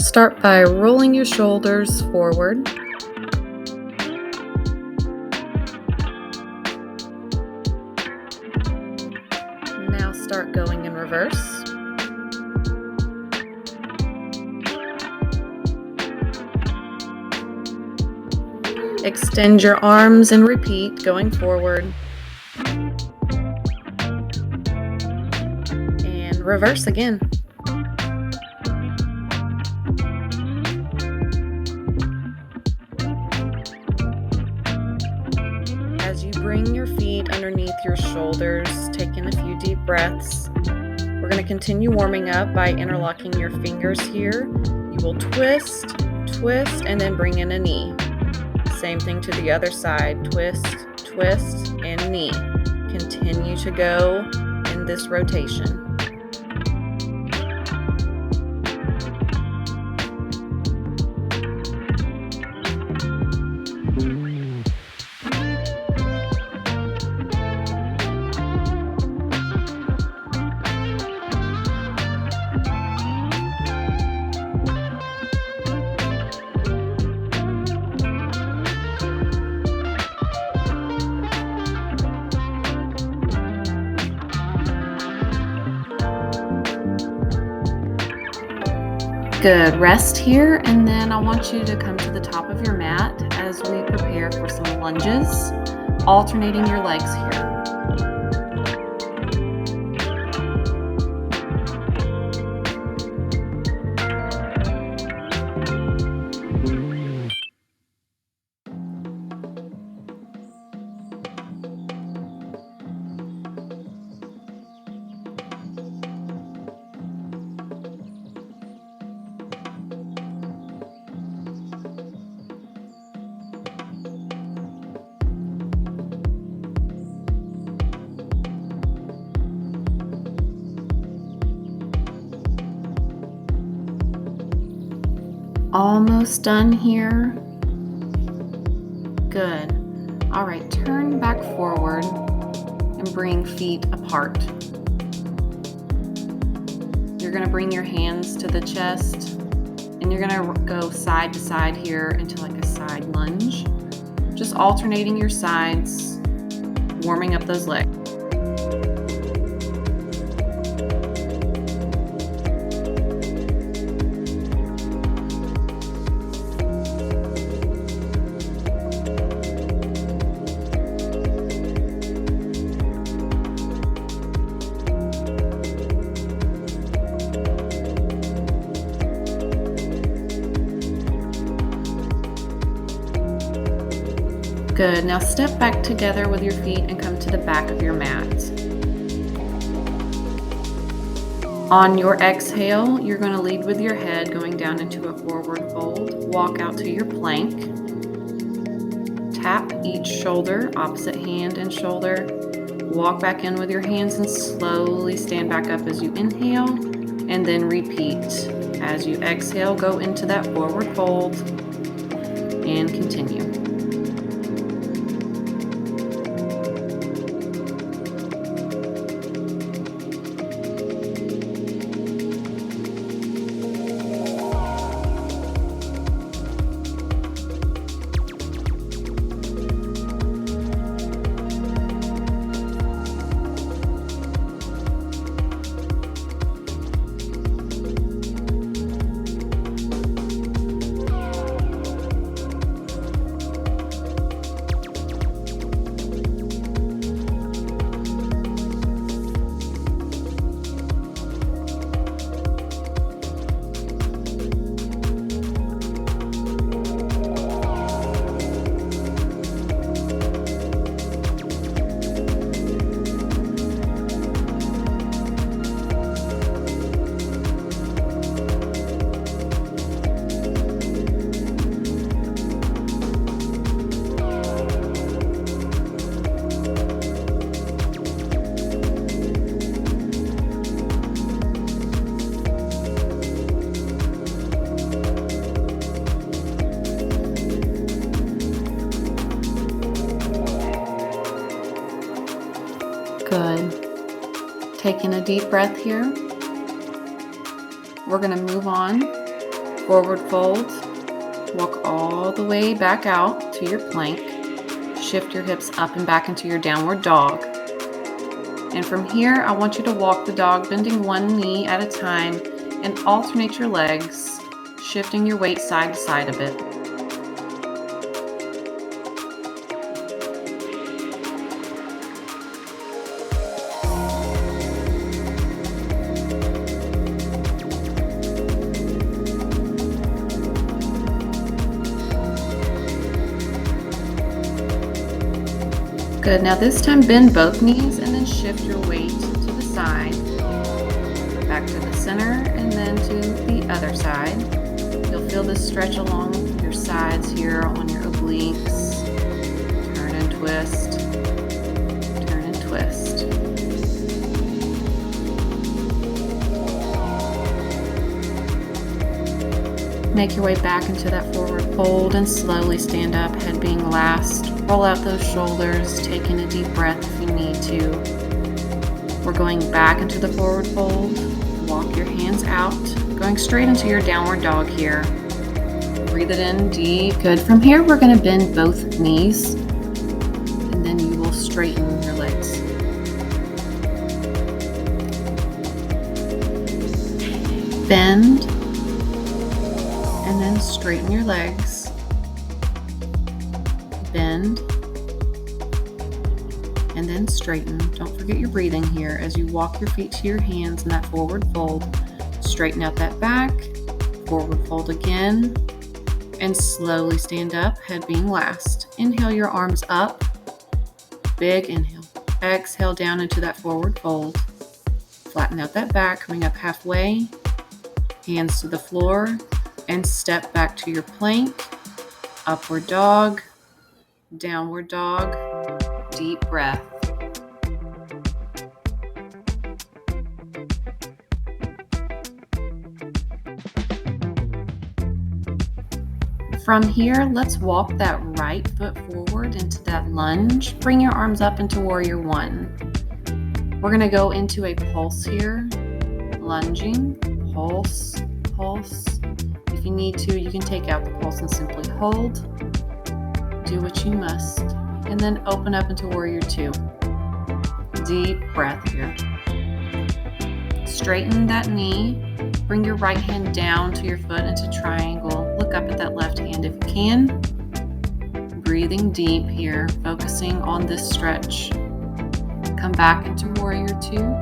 Start by rolling your shoulders forward. Now start going in reverse. Extend your arms and repeat, going forward. And reverse again. As you bring your feet underneath your shoulders, take in a few deep breaths. We're going to continue warming up by interlocking your fingers here. You will twist, twist, and then bring in a knee. Same thing to the other side. Twist, twist, and knee. Continue to go in this rotation. Good. Rest here, and then I want you to come to the top of your mat as we prepare for some lunges, alternating your legs here. Almost done here. Good. All right, turn back forward and bring feet apart. You're going to bring your hands to the chest, and you're going to go side to side here into like a side lunge. Just alternating your sides, warming up those legs. Good. Now step back together with your feet and come to the back of your mat. On your exhale, you're going to lead with your head going down into a forward fold. Walk out to your plank. Tap each shoulder, opposite hand and shoulder. Walk back in with your hands and slowly stand back up as you inhale, and then repeat. As you exhale, go into that forward fold and continue. Good. Taking a deep breath here. We're going to move on Forward fold, walk all the way back out to your plank. Shift your hips up and back into your downward dog. And from here, I want you to walk the dog, bending one knee at a time, and alternate your legs, shifting your weight side to side a bit. Good. Now this time bend both knees and then shift your weight to the side, back to the center, and then to the other side. You'll feel this stretch along your sides here on your obliques. Turn and twist, turn and twist. Make your way back into that forward fold and slowly stand up, head being last. Roll out those shoulders, taking a deep breath if you need to. We're going back into the forward fold. Walk your hands out, going straight into your downward dog here. Breathe it in deep. Good. From here, we're going to bend both knees, and then you will straighten your legs. Bend, and then straighten your legs. Bend, and then straighten. Don't forget your breathing here as you walk your feet to your hands in that forward fold. Straighten out that back, forward fold again, and slowly stand up, head being last. Inhale your arms up, big inhale. Exhale down into that forward fold. Flatten out that back, coming up halfway, hands to the floor, and step back to your plank, upward dog, downward dog, deep breath. From here, let's walk that right foot forward into that lunge. Bring your arms up into warrior one. We're going to go into a pulse here, lunging, pulse, pulse. If you need to, you can take out the pulse and simply hold. Do what you must. And then open up into warrior two. Deep breath here. Straighten that knee. Bring your right hand down to your foot into triangle. Look up at that left hand if you can. Breathing deep here, focusing on this stretch. Come back into warrior two.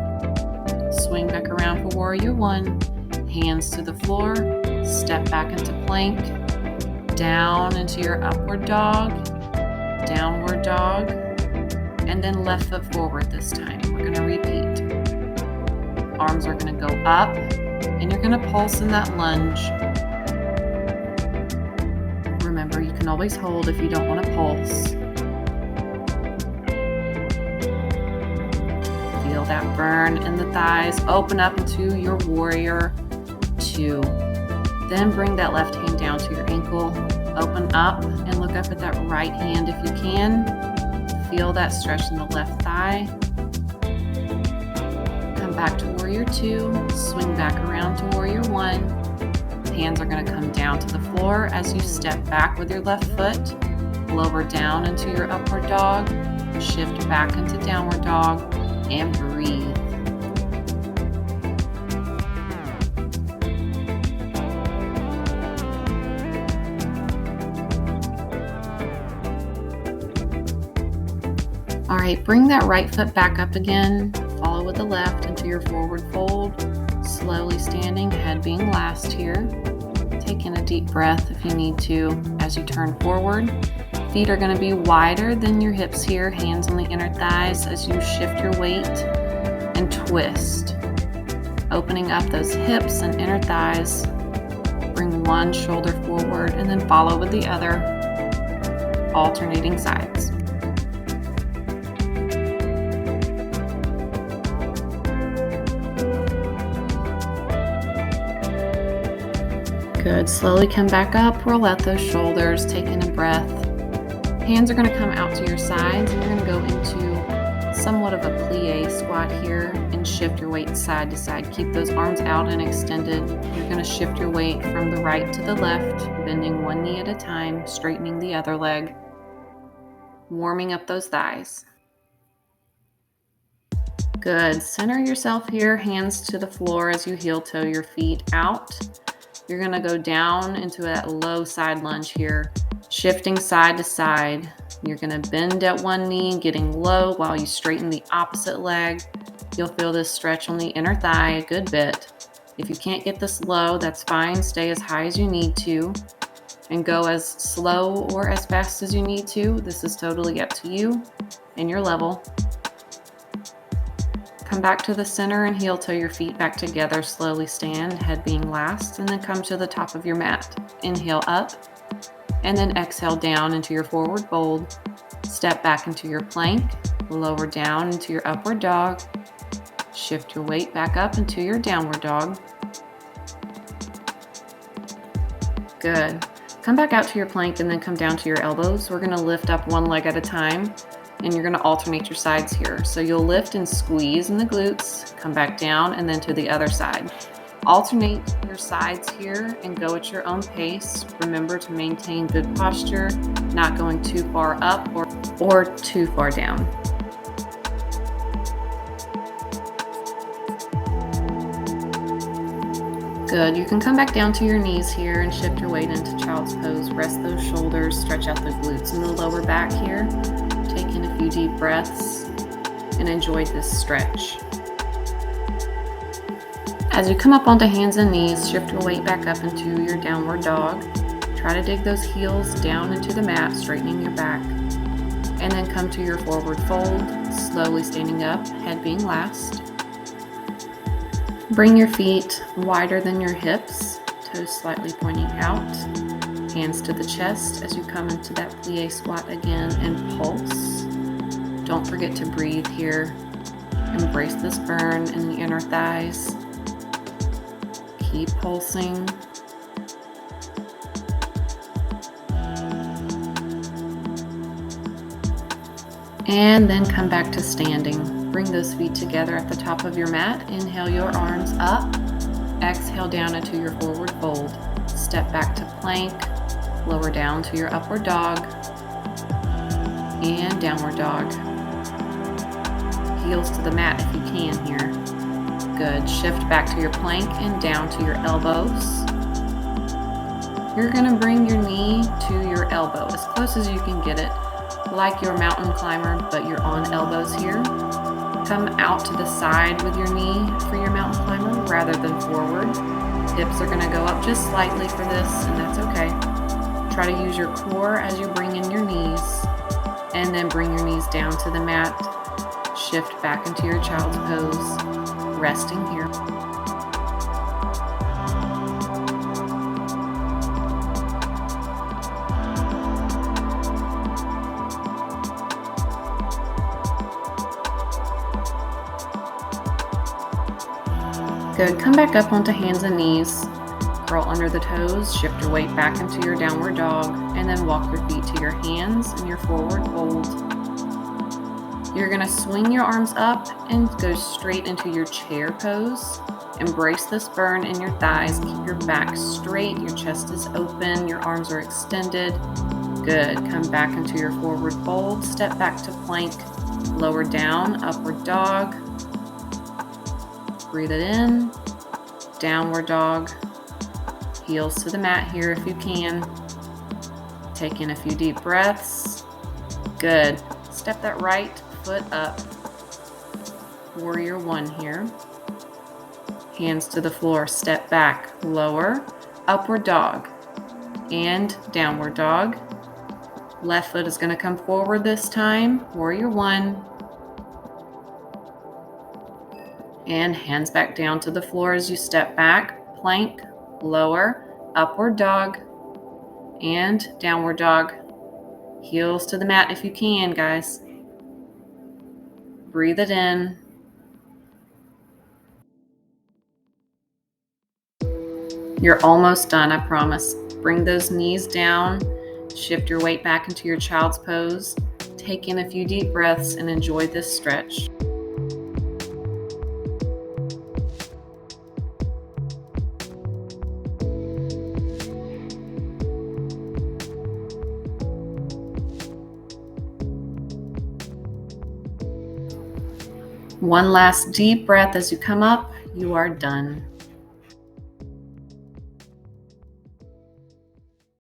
Swing back around for warrior one. Hands to the floor. Step back into plank. Down into your upward dog. Downward dog. And then left foot forward this time. We're going to repeat. Arms are going to go up. And you're going to pulse in that lunge. Remember, you can always hold if you don't want to pulse. Feel that burn in the thighs. Open up into your warrior two. Then bring that left hand down to your ankle. Open up and look up at that right hand if you can. Feel that stretch in the left thigh. Back to warrior two, swing back around to warrior one. Hands are going to come down to the floor as you step back with your left foot, lower down into your upward dog, shift back into downward dog, and breathe. All right, bring that right foot back up again. Follow with the left into your forward fold, slowly standing, head being last here. Take in a deep breath if you need to as you turn forward. Feet are going to be wider than your hips here, hands on the inner thighs as you shift your weight and twist. Opening up those hips and inner thighs. Bring one shoulder forward and then follow with the other, alternating sides. Good. Slowly come back up, roll out those shoulders, take in a breath. Hands are going to come out to your sides and you're going to go into somewhat of a plie squat here and shift your weight side to side. Keep those arms out and extended. You're going to shift your weight from the right to the left, bending one knee at a time, straightening the other leg, warming up those thighs. Good. Center yourself here, hands to the floor as you heel toe your feet out. You're going to go down into that low side lunge here, shifting side to side. You're going to bend at one knee, getting low while you straighten the opposite leg. You'll feel this stretch on the inner thigh a good bit. If you can't get this low, that's fine. Stay as high as you need to and go as slow or as fast as you need to. This is totally up to you and your level. Come back to the center and heel toe your feet back together. Slowly stand, head being last, and then come to the top of your mat. Inhale up, and then exhale down into your forward fold. Step back into your plank, lower down into your upward dog. Shift your weight back up into your downward dog. Good. Come back out to your plank and then come down to your elbows. We're going to lift up one leg at a time. And you're going to alternate your sides here. So you'll lift and squeeze in the glutes, come back down, and then to the other side. Alternate your sides here and go at your own pace. Remember to maintain good posture, not going too far up or too far down. Good. You can come back down to your knees here and shift your weight into child's pose. Rest those shoulders, stretch out the glutes and the lower back here. Take in a few deep breaths and enjoy this stretch. As you come up onto hands and knees, shift your weight back up into your downward dog. Try to dig those heels down into the mat, straightening your back. And then come to your forward fold, slowly standing up, head being last. Bring your feet wider than your hips, toes slightly pointing out. Hands to the chest as you come into that plie squat again and pulse. Don't forget to breathe here. Embrace this burn in the inner thighs. Keep pulsing. And then come back to standing. Bring those feet together at the top of your mat. Inhale your arms up. Exhale down into your forward fold. Step back to plank. Lower down to your upward dog and downward dog. Heels to the mat if you can here. Good. Shift back to your plank and down to your elbows. You're going to bring your knee to your elbow as close as you can get it, like you're a mountain climber, but you're on elbows here. Come out to the side with your knee for your mountain climber rather than forward. Hips are going to go up just slightly for this, and that's okay. Try to use your core as you bring in your knees, and then bring your knees down to the mat. Shift back into your child's pose, resting here. Good. Come back up onto hands and knees. Curl under the toes, shift your weight back into your downward dog, and then walk your feet to your hands and your forward fold. You're going to swing your arms up and go straight into your chair pose. Embrace this burn in your thighs. Keep your back straight, your chest is open, your arms are extended. Good. Come back into your forward fold. Step back to plank. Lower down, upward dog. Breathe it in. Downward dog. Heels to the mat here if you can. Take in a few deep breaths. Good. Step that right foot up. Warrior one here. Hands to the floor. Step back. Lower. Upward dog. And downward dog. Left foot is going to come forward this time. Warrior one. And hands back down to the floor as you step back. Plank. Lower, upward dog, and downward dog. Heels to the mat if you can, guys. Breathe it in. You're almost done, I promise. Bring those knees down. Shift your weight back into your child's pose. take in a few deep breaths and enjoy this stretch. One last deep breath as you come up. You are done.